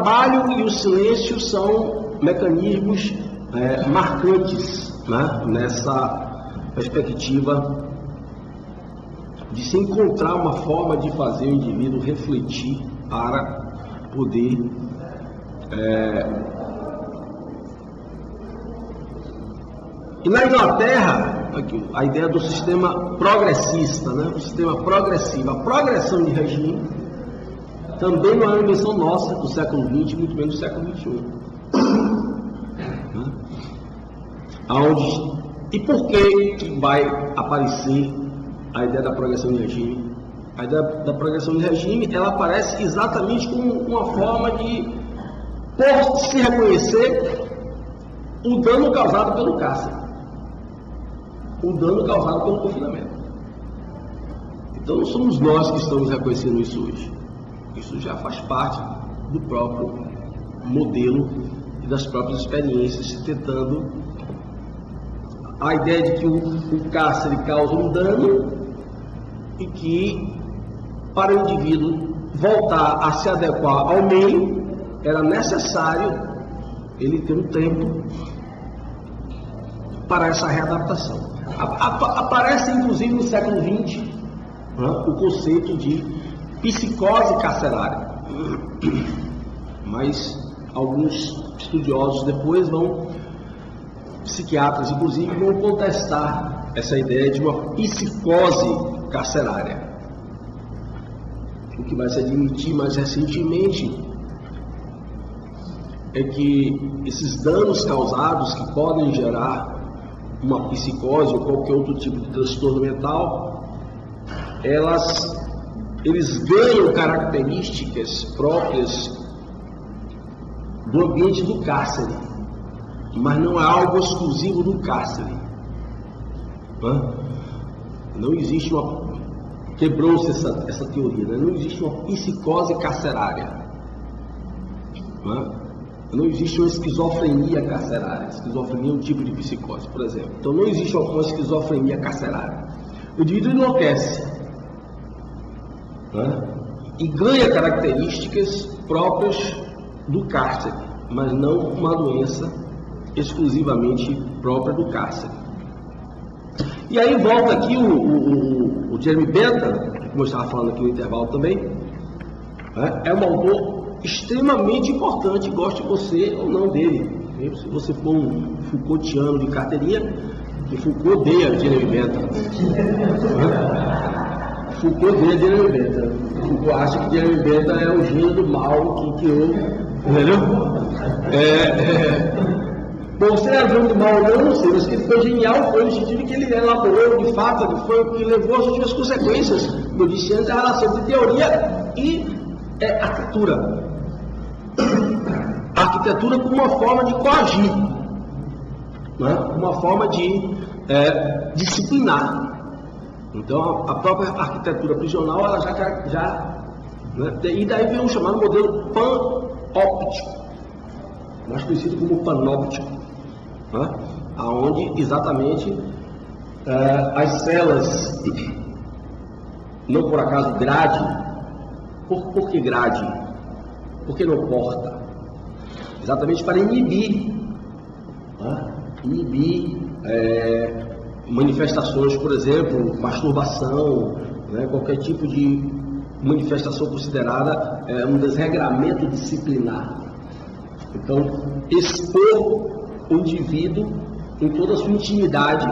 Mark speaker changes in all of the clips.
Speaker 1: trabalho e o silêncio são mecanismos marcantes, né, nessa perspectiva de se encontrar uma forma de fazer o indivíduo refletir para poder E na Inglaterra, a ideia do sistema progressista, né? O sistema progressivo, a progressão de regime, também não é uma invenção nossa do século XX, muito menos do século XXI. E por que vai aparecer a ideia da progressão de regime? A ideia da progressão de regime, ela aparece exatamente como uma forma de se reconhecer o dano causado pelo cárcere, o dano causado pelo confinamento. Então não somos nós que estamos reconhecendo isso hoje. Isso já faz parte do próprio modelo e das próprias experiências, tentando a ideia de que o cárcere causa um dano e que, para o indivíduo voltar a se adequar ao meio, era necessário ele ter um tempo para essa readaptação. Aparece, inclusive, no século XX, o conceito de psicose carcerária. Mas alguns estudiosos depois psiquiatras inclusive, vão contestar essa ideia de uma psicose carcerária. O que vai se admitir mais recentemente é que esses danos causados que podem gerar uma psicose ou qualquer outro tipo de transtorno mental, eles ganham características próprias do ambiente do cárcere, mas não é algo exclusivo do cárcere. Não existe quebrou-se essa teoria, né? Não existe uma psicose carcerária. Não existe uma esquizofrenia carcerária. Esquizofrenia é um tipo de psicose, por exemplo. Então não existe uma esquizofrenia carcerária. O indivíduo enlouquece, e ganha características próprias do cárcere, mas não uma doença exclusivamente própria do cárcere. E aí volta aqui o Jeremy Bentham, como eu estava falando aqui no intervalo também, é um autor extremamente importante, goste você ou não dele. Se você for um Foucaultiano de carteirinha, que Foucault odeia Jeremy Bentham. Foucault odeia Jeremy Bentham. Foucault acha que Jeremy Bentham é o gênio do mal que criou, entendeu? Bom, se é gênio do mal ou não sei, mas que ele foi genial foi no sentido que ele elaborou, de fato, ele foi o que levou às últimas consequências. Como eu disse antes, a relação entre teoria e arquitetura. A arquitetura como uma forma de coagir, uma forma de disciplinar. Então a própria arquitetura prisional, ela e daí vem o chamado modelo panóptico, mais conhecido como panóptico, aonde exatamente as celas, não por acaso grade. Por que grade? Por que não porta? Exatamente para inibir manifestações, por exemplo, masturbação, qualquer tipo de manifestação considerada um desregramento disciplinar. Então, expor o indivíduo em toda a sua intimidade,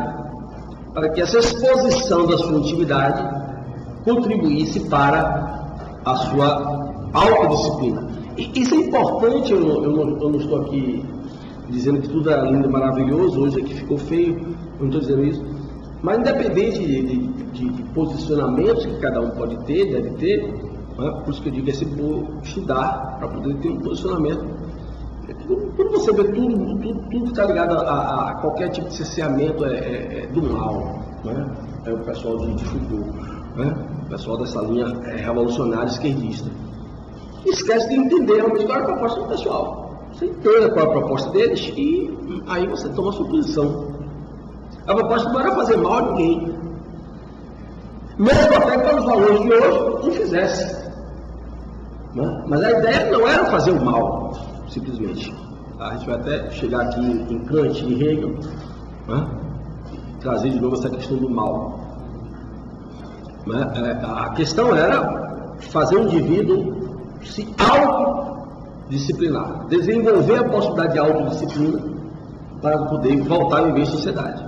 Speaker 1: para que essa exposição da sua intimidade contribuísse para a sua autodisciplina. E isso é importante. Eu não estou aqui dizendo que tudo é lindo e maravilhoso, hoje aqui ficou feio, eu não estou dizendo isso, mas independente de posicionamentos que cada um pode ter, deve ter, por isso que eu digo que é sempre estudar para poder ter um posicionamento. Quando você vê tudo que está ligado a qualquer tipo de cerceamento é do mal, é o pessoal de Foucault, o pessoal dessa linha revolucionária esquerdista. Esquece de entender realmente qual é a proposta do pessoal. Você entende qual é a proposta deles e aí você toma a sua posição. A proposta não era fazer mal a ninguém, mesmo até que os valores de hoje não fizesse. Mas a ideia não era fazer o mal, simplesmente. A gente vai até chegar aqui em Kant e Hegel, né? Trazer de novo essa questão do mal. A questão era fazer o indivíduo se autodisciplinar, desenvolver a possibilidade de autodisciplina para poder voltar a viver em sociedade.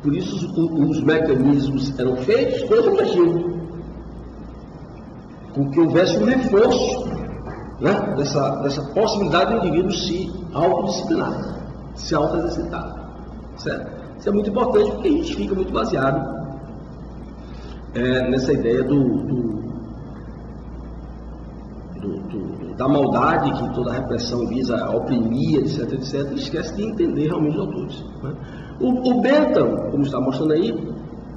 Speaker 1: Por isso os mecanismos eram feitos com esse objetivo, com que houvesse um reforço, né, dessa possibilidade do indivíduo se autodisciplinar, se autoexercitar. Certo? Isso é muito importante porque a gente fica muito baseado nessa ideia da maldade que toda a repressão visa oprimir, etc, etc, e esquece de entender realmente os autores. Né? O Bentham, como está mostrando aí,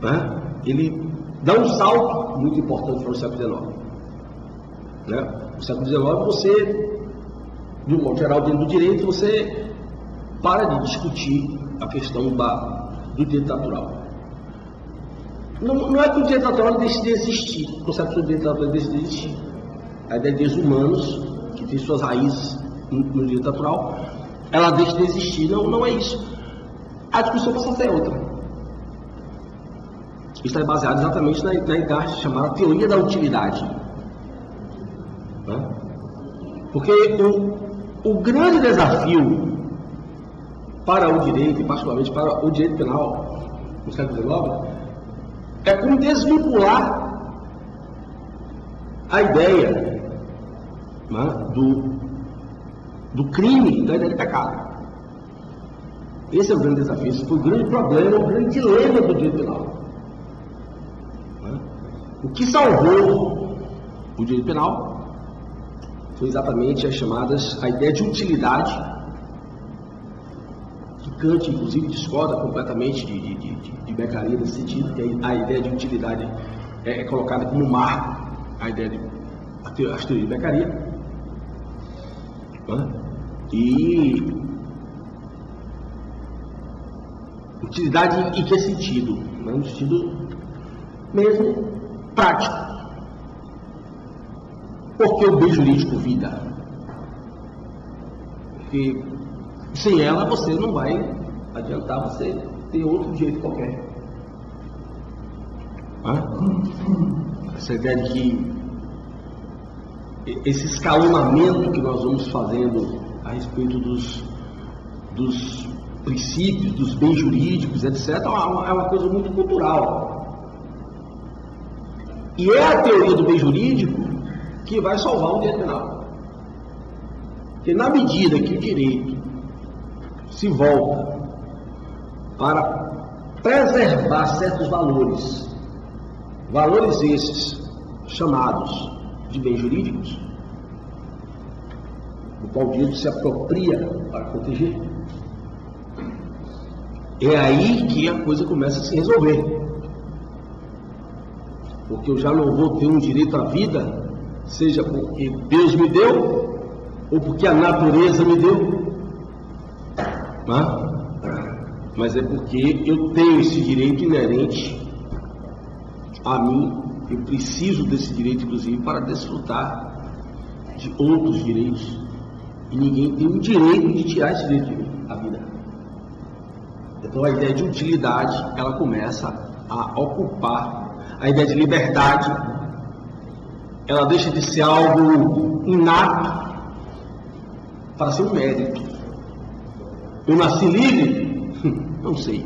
Speaker 1: né, ele dá um salto muito importante para o século XIX. Né? No século XIX, você, de um modo geral, dentro do direito, você para de discutir a questão do direito natural. Não é que o direito natural deixe de existir, o conceito do direito natural deixe de existir. A ideia de direitos humanos, que tem suas raízes no direito natural, ela deixa de existir. Não é isso. A discussão passa a ser outra. Isso é baseado exatamente na ideia chamada teoria da utilidade. Né? Porque o grande desafio para o direito, e particularmente para o direito penal no século XIX, é como desvincular a ideia, né, do crime da ideia de pecado. Esse é o grande desafio, esse foi o grande problema, o grande dilema do direito penal. Né? O que salvou o direito penal foi exatamente a ideia de utilidade, que Kant, inclusive, discorda completamente de Beccaria nesse sentido, que a ideia de utilidade é colocada como marco, a ideia a teoria de Beccaria. Né? E utilidade em que sentido? No sentido mesmo prático. Porque o bem jurídico vida? Porque sem ela você não vai adiantar você ter outro jeito qualquer. Essa ideia de que esse escalonamento que nós vamos fazendo a respeito dos princípios, dos bens jurídicos, etc., é uma coisa muito cultural. E é a teoria do bem jurídico que vai salvar o direito penal. Porque na medida que o direito se volta para preservar certos valores esses chamados de bens jurídicos, do qual o direito se apropria para proteger, é aí que a coisa começa a se resolver. Porque eu já não vou ter um direito à vida, seja porque Deus me deu, ou porque a natureza me deu, mas é porque eu tenho esse direito inerente a mim. Eu preciso desse direito, inclusive, para desfrutar de outros direitos. E ninguém tem o direito de tirar esse direito de mim, a vida. Então a ideia de utilidade, ela começa a ocupar a ideia de liberdade. Ela deixa de ser algo inato para ser um mérito. Eu nasci livre? Não sei.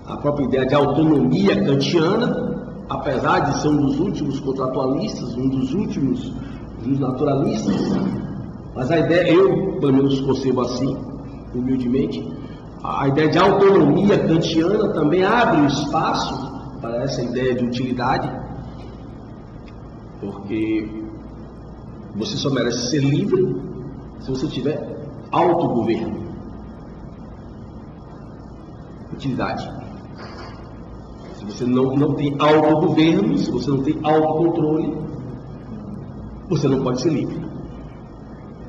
Speaker 1: A própria ideia de autonomia kantiana, apesar de ser um dos últimos contratualistas, um dos últimos dos naturalistas, mas a ideia, eu pelo menos concebo assim, humildemente, a ideia de autonomia kantiana também abre o espaço para essa ideia de utilidade, porque você só merece ser livre se você tiver autogoverno. Utilidade. Se você não tem autogoverno, se você não tem autocontrole, você não pode ser livre.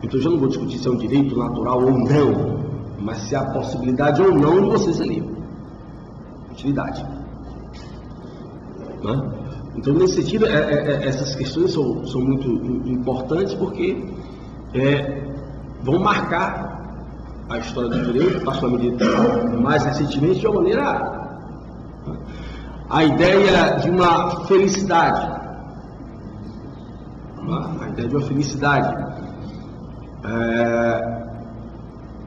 Speaker 1: Então eu já não vou discutir se é um direito natural ou não, mas se há possibilidade ou não de você ser livre. Utilidade. né? Então, nesse sentido, essas questões são muito importantes porque vão marcar a história do direito, particularmente mais recentemente, de uma maneira... A ideia de uma felicidade, a ideia de uma felicidade,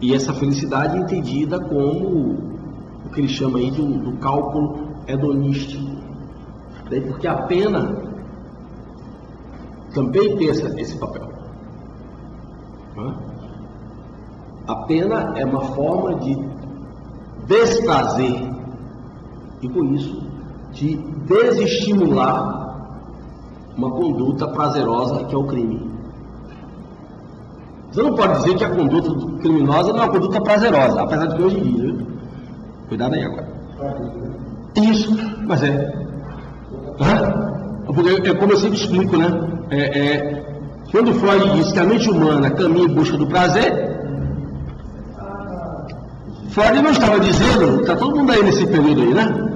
Speaker 1: e essa felicidade entendida como o que ele chama aí do cálculo hedonístico. Daí porque a pena também tem esse papel. A pena é uma forma de desprazer e, por isso, de desestimular uma conduta prazerosa que é o crime. Você não pode dizer que a conduta criminosa não é uma conduta prazerosa, apesar de que hoje em dia, viu? Cuidado aí agora. Isso, mas porque, como eu sempre explico, né? Quando Freud diz que a mente humana caminha em busca do prazer, Freud não estava dizendo, está todo mundo aí nesse período aí, né?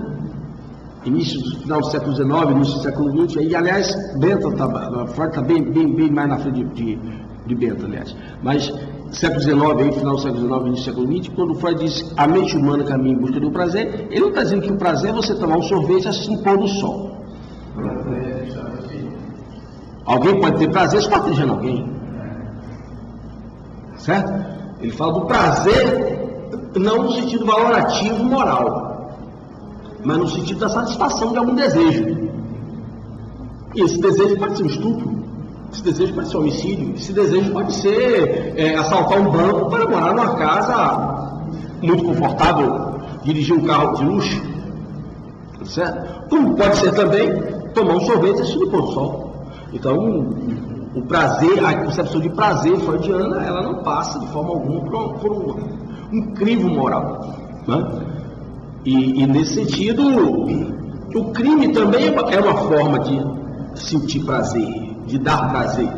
Speaker 1: Início do final do século XIX, início do século XX, e aliás, Freud está bem mais na frente de Bento, aliás. Mas século XIX, aí, final do século XIX, início do século XX, quando Freud diz a mente humana caminha em busca do prazer, ele não está dizendo que o prazer é você tomar um sorvete assim pôr no sol. Alguém pode ter prazer só protegendo alguém. Certo? Ele fala do prazer não no sentido valorativo moral, mas no sentido da satisfação de algum desejo. E esse desejo pode ser um estupro, esse desejo pode ser um homicídio, esse desejo pode ser assaltar um banco para morar numa casa muito confortável, dirigir um carro de luxo, certo? Como pode ser também tomar um sorvete assim no pôr do sol. Então, o prazer, a concepção de prazer freudiana, ela não passa de forma alguma por um crivo moral, né? E nesse sentido, o crime também é uma forma de sentir prazer, de dar prazer.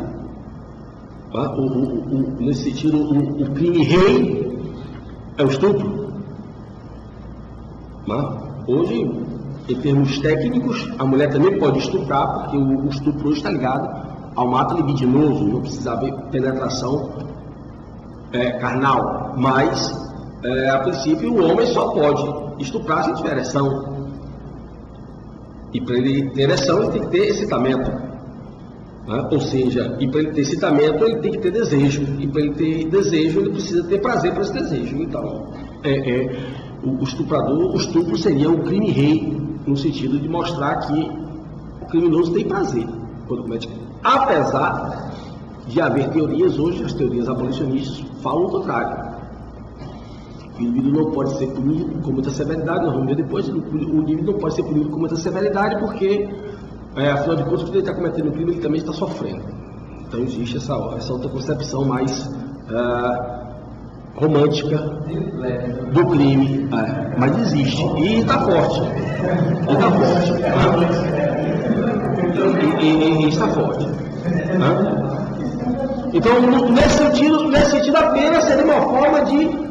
Speaker 1: Nesse sentido, o crime rei é o estupro. Hoje, em termos técnicos, a mulher também pode estuprar, porque o estupro hoje está ligado ao ato libidinoso, não precisa haver penetração carnal, mas a princípio o homem só pode estuprar se tiver ereção, e para ele ter ereção ele tem que ter excitamento, né? Ou seja, e para ele ter excitamento ele tem que ter desejo, e para ele ter desejo ele precisa ter prazer para esse desejo. Então o estupro seria um crime rei, no sentido de mostrar que o criminoso tem prazer quando comete crime. Apesar de haver teorias hoje, as teorias abolicionistas falam o contrário. O indivíduo não pode ser punido com muita severidade, nós vamos ver depois, o indivíduo não pode ser punido com muita severidade porque, afinal de contas, quando ele está cometendo crime, ele também está sofrendo. Então existe essa outra concepção mais romântica do crime, mas existe, e está forte, e está forte. Então, nesse sentido, a pena seria uma forma de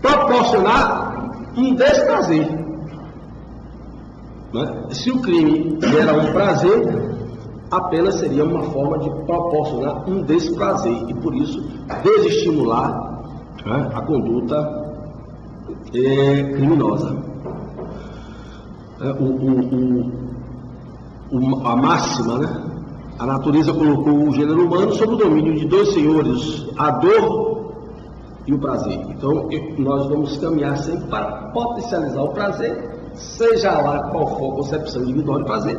Speaker 1: proporcionar um desprazer. Se o crime gera um prazer, a pena seria uma forma de proporcionar um desprazer e, por isso, desestimular a conduta criminosa. A máxima, né? A natureza colocou o gênero humano sob o domínio de dois senhores, a dor e o prazer. Então, nós vamos caminhar sempre para potencializar o prazer, seja lá qual for a concepção individual de prazer,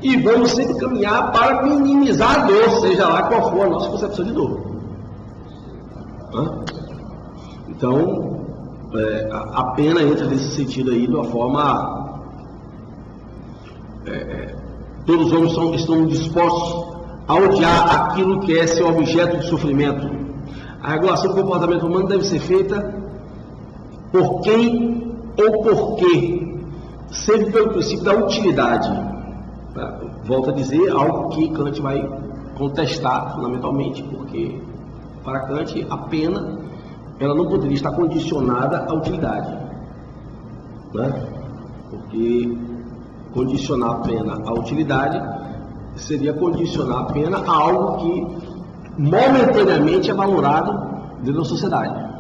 Speaker 1: e vamos sempre caminhar para minimizar a dor, seja lá qual for a nossa concepção de dor. Então, a pena entra nesse sentido aí de uma forma... todos os homens estão dispostos a odiar aquilo que é seu objeto de sofrimento. A regulação do comportamento humano deve ser feita por quem ou por quê, sempre pelo princípio da utilidade. Volto a dizer algo que Kant vai contestar fundamentalmente, porque para Kant a pena ela não poderia estar condicionada à utilidade, né? Porque condicionar a pena à utilidade seria condicionar a pena a algo que momentaneamente é valorado dentro da sociedade.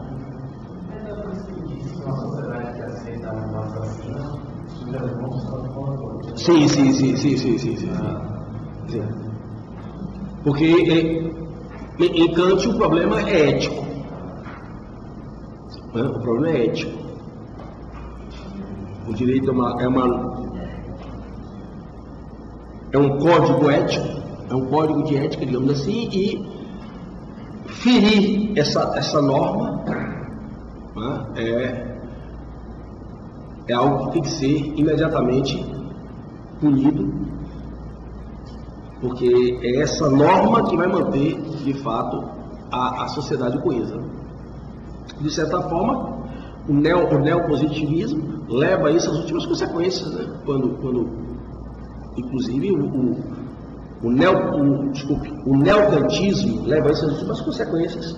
Speaker 1: Sim. Porque em Kant o problema é ético. Né? O problema é ético. O direito é um código ético, é um código de ética, digamos assim, e ferir essa norma, né, é algo que tem que ser imediatamente punido, porque é essa norma que vai manter, de fato, a sociedade coesa. De certa forma, o neopositivismo leva isso às últimas consequências, né? Quando inclusive o neocantismo leva isso às últimas consequências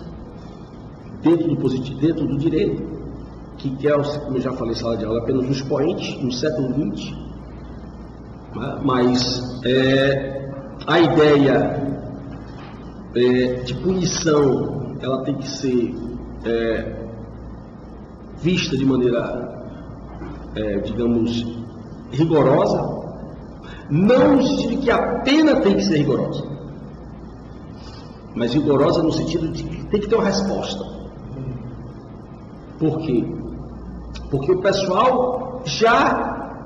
Speaker 1: dentro do direito, que é, como eu já falei em sala de aula, apenas um expoente no século XX, né? Mas a ideia de punição, ela tem que ser vista de maneira, digamos, rigorosa, não no sentido de que a pena tem que ser rigorosa, mas rigorosa no sentido de que tem que ter uma resposta. Por quê? Porque o pessoal já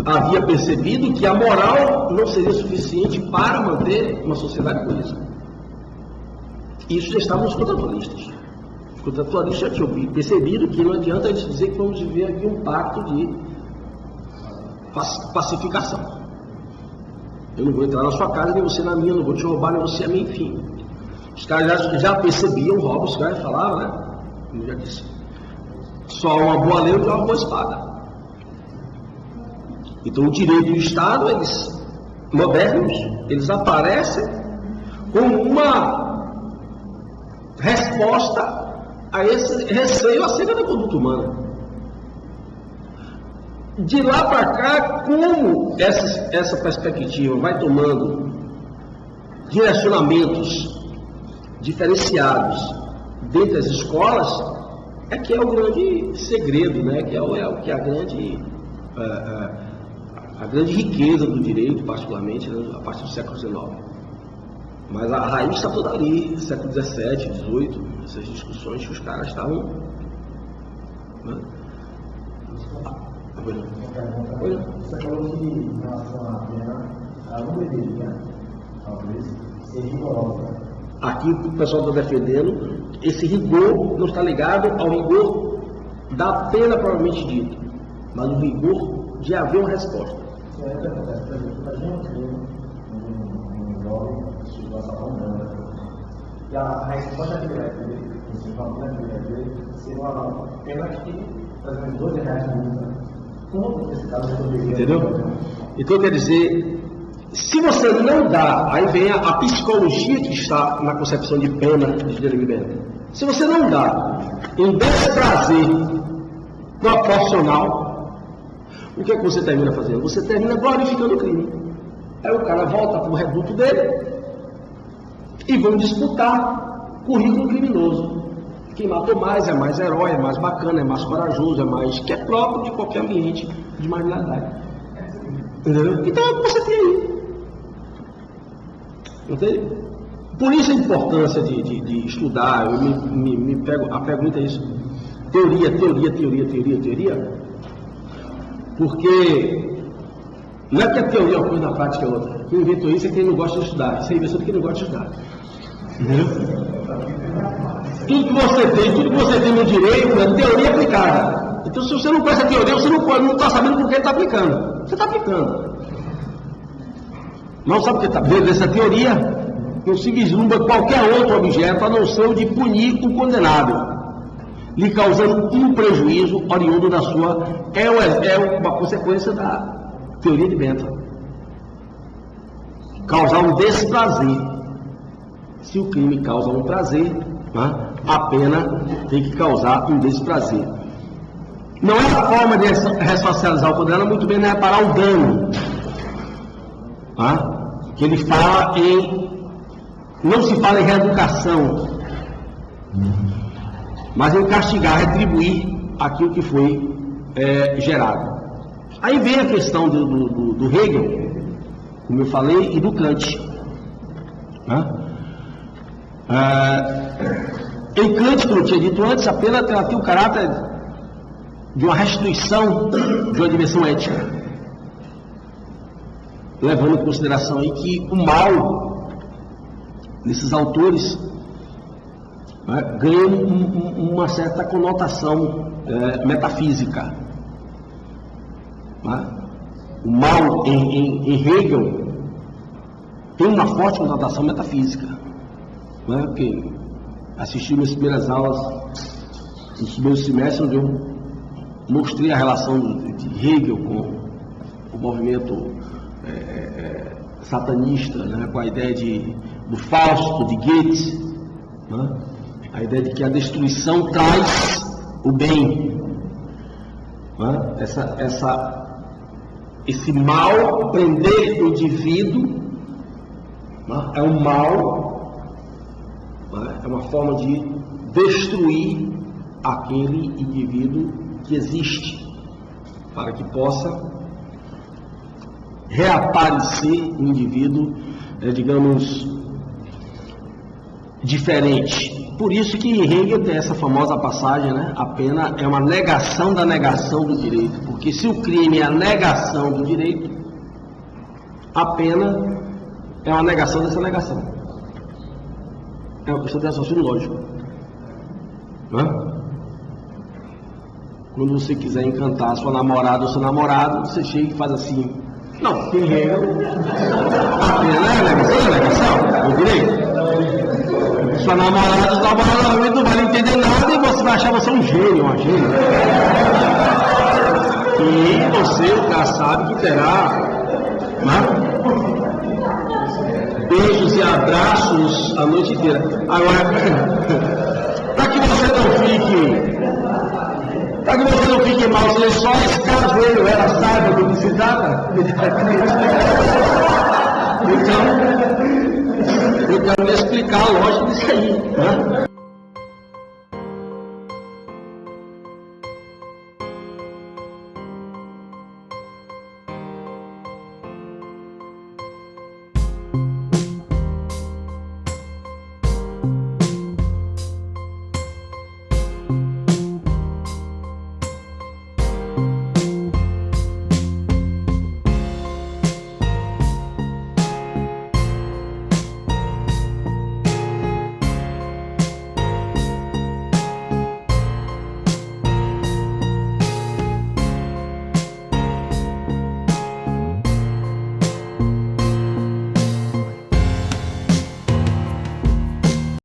Speaker 1: havia percebido que a moral não seria suficiente para manter uma sociedade coesa. Isso já estava nos contratualistas. Os contratualistas já tinham percebido que não adianta a gente dizer que vamos viver aqui um pacto de pacificação. Eu não vou entrar na sua casa, nem você na minha, não vou te roubar, nem você a mim, enfim. Os caras já percebiam o roubo, os caras falavam, né? Como eu já disse, só uma boa lei e uma boa espada. Então o direito e o Estado, eles modernos, eles aparecem como uma resposta a esse receio acerca da conduta humana. De lá para cá, como essa perspectiva vai tomando direcionamentos diferenciados dentro das escolas, é que é o grande segredo, né? Que é o que é a grande riqueza do direito, particularmente, né? A partir do século XIX. Mas a raiz está toda ali, século XVII, XVIII, essas discussões que os caras estavam, né?
Speaker 2: Você falou que em relação à pena, ela não deveria, talvez, ser rigorosa.
Speaker 1: Aqui o pessoal está defendendo, esse rigor não está ligado ao rigor da pena propriamente dito, mas o rigor de haver uma resposta.
Speaker 2: Isso é o que acontece, por exemplo, a gente tem um jovem que estudou essa bomba, e a resposta que ele vai ter, esse valor que ele vai ter, seria uma pena que, por exemplo, R$12 de multa.
Speaker 1: Entendeu? Então quer dizer, se você não dá, aí vem a psicologia que está na concepção de pena de Jeremy Bentham. Se você não dá em desprazer proporcional, o que é que você termina fazendo? Você termina glorificando o crime. Aí o cara volta para o reduto dele e vão disputar currículo criminoso. Quem matou mais é mais herói, é mais bacana, é mais corajoso, é mais que é próprio de qualquer ambiente de marginalidade. Entendeu? Então é o que você tem aí. Entende? Por isso a importância de estudar. Eu me pego, a pergunta é isso: teoria. Porque não é que a teoria é uma coisa, na prática é outra. Quem inventou isso é quem não gosta de estudar. Isso é invenção de quem não gosta de estudar. Entendeu? Tudo que você tem no direito é teoria aplicada. Então, se você não conhece a teoria, você não está sabendo por que está aplicando. Você está aplicando. Não sabe o que está aplicando. Essa teoria não se vislumbra qualquer outro objeto a não ser o de punir o condenado, lhe causando um prejuízo oriundo da sua. É uma consequência da teoria de Bentham. Causar um desprazer. Se o crime causa um prazer, né, a pena tem que causar um desprazer. Não é a forma de ressocializar o condenado, muito bem, não é reparar o dano. Tá? Que ele fala não se fala em reeducação, mas em castigar, retribuir aquilo que foi gerado. Aí vem a questão do Hegel, como eu falei, e do Kant. Em Kant, como eu tinha dito antes, a pena tem o caráter de uma restituição de uma dimensão ética, levando em consideração aí que o mal desses autores ganha uma certa conotação metafísica. O mal em Hegel tem uma forte conotação metafísica. Porque assisti minhas primeiras aulas nos primeiros semestres, onde eu mostrei a relação de Hegel com o movimento satanista, com a ideia do Fausto, de Goethe, a ideia de que a destruição traz o bem. Esse mal, prender o indivíduo, é um mal, é uma forma de destruir aquele indivíduo que existe, para que possa reaparecer um indivíduo, digamos, diferente. Por isso que Hegel tem essa famosa passagem, a pena é uma negação da negação do direito, porque se o crime é a negação do direito, a pena é uma negação dessa negação. É uma questão de raciocínio lógico. Quando você quiser encantar sua namorada ou seu namorado, você chega e faz assim: não, tem Hegel, a pena é a negação do direito. Sua namorada não vai entender nada e você vai achar você um gênio, uma gênia. E você já sabe que terá beijos e abraços a noite inteira. Agora, para que você não fique mal, se só caso ela saiba do que se trata, então eu quero me explicar a lógica disso aí.